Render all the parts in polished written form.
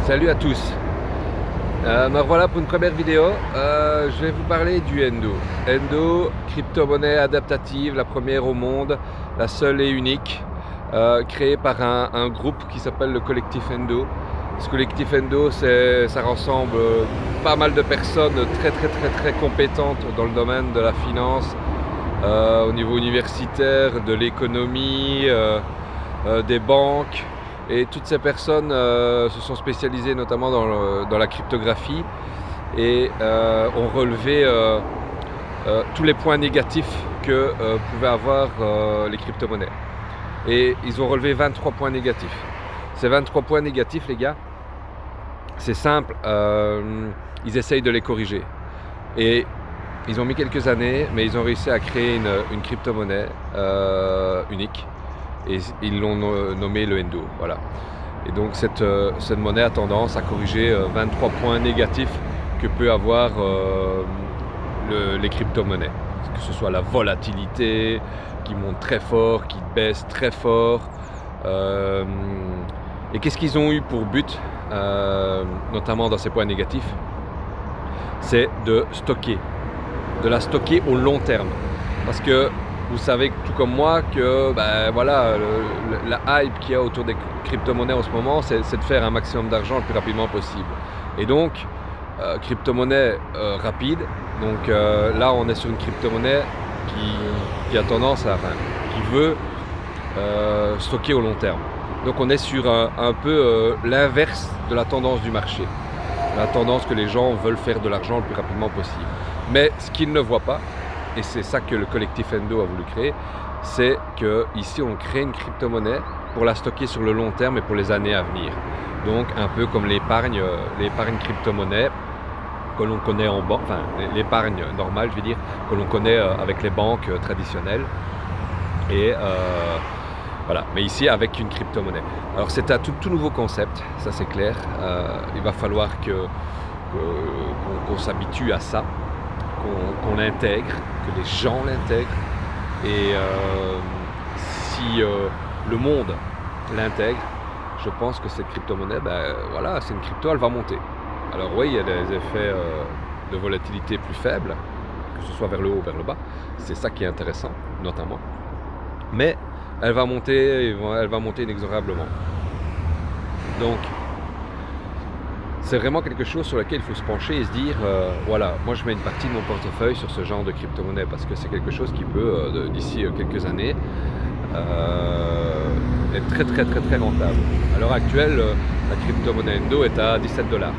Salut à tous. Me revoilà pour une première vidéo. Je vais vous parler du Endo. Endo, crypto-monnaie adaptative, la première au monde, la seule et unique, créée par un groupe qui s'appelle le collectif Endo. Ce collectif Endo, ça rassemble pas mal de personnes très compétentes dans le domaine de la finance, au niveau universitaire, de l'économie, des banques. Et toutes ces personnes se sont spécialisées notamment dans la cryptographie et ont relevé tous les points négatifs que pouvaient avoir les crypto-monnaies. Et ils ont relevé 23 points négatifs. Ces 23 points négatifs, les gars, c'est simple, ils essayent de les corriger. Et ils ont mis quelques années, mais ils ont réussi à créer une crypto-monnaie unique. Et ils l'ont nommé le Endo. Voilà. Et donc cette monnaie a tendance à corriger 23 points négatifs que peut avoir les crypto-monnaies. Que ce soit la volatilité qui monte très fort, qui baisse très fort. Et qu'est-ce qu'ils ont eu pour but, notamment dans ces points négatifs? C'est de la stocker au long terme. Parce que vous savez tout comme moi que voilà, la hype qu'il y a autour des crypto-monnaies en ce moment, c'est de faire un maximum d'argent le plus rapidement possible. Et donc, crypto-monnaie rapide, donc là on est sur une crypto-monnaie qui a tendance qui veut stocker au long terme. Donc on est sur un peu l'inverse de la tendance du marché, la tendance que les gens veulent faire de l'argent le plus rapidement possible. Mais ce qu'ils ne voient pas, et c'est ça que le collectif Endo a voulu créer, c'est qu'ici on crée une crypto-monnaie pour la stocker sur le long terme et pour les années à venir. Donc un peu comme l'épargne crypto-monnaie que l'on connaît en banque, enfin l'épargne normale je veux dire, que l'on connaît avec les banques traditionnelles. Et voilà, mais ici avec une crypto-monnaie. Alors c'est un tout nouveau concept, ça c'est clair. Il va falloir qu'on s'habitue à ça, qu'on l'intègre, que les gens l'intègrent. Et si le monde l'intègre, je pense que cette crypto-monnaie, voilà, c'est une crypto, elle va monter. Alors oui, il y a des effets de volatilité plus faibles, que ce soit vers le haut ou vers le bas. C'est ça qui est intéressant, notamment. Mais elle va monter inexorablement. Donc, c'est vraiment quelque chose sur lequel il faut se pencher et se dire, voilà, moi je mets une partie de mon portefeuille sur ce genre de crypto-monnaie parce que c'est quelque chose qui peut, d'ici quelques années, être très rentable. À l'heure actuelle, la crypto-monnaie Endo est à 17 $.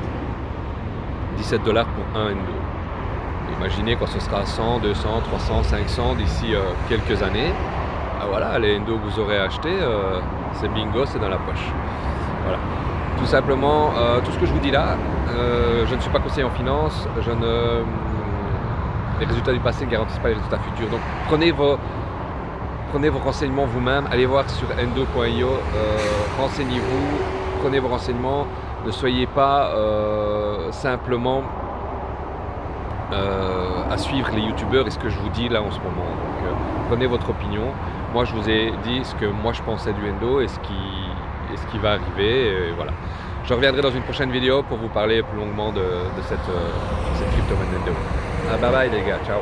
17 $ pour un Endo. Imaginez quand ce sera 100, 200, 300, 500 d'ici quelques années. Voilà, les Endo que vous aurez achetés, c'est bingo, c'est dans la poche. Voilà. Tout simplement, tout ce que je vous dis là, je ne suis pas conseiller en finance, les résultats du passé ne garantissent pas les résultats futurs. Donc prenez vos renseignements vous-même, allez voir sur endo.io, renseignez-vous, prenez vos renseignements, ne soyez pas simplement à suivre les youtubeurs et ce que je vous dis là en ce moment. Donc prenez votre opinion. Moi je vous ai dit ce que moi je pensais du Endo et ce qui va arriver, et voilà. Je reviendrai dans une prochaine vidéo pour vous parler plus longuement de cette crypto-monnaie Endo. Bye bye les gars, ciao.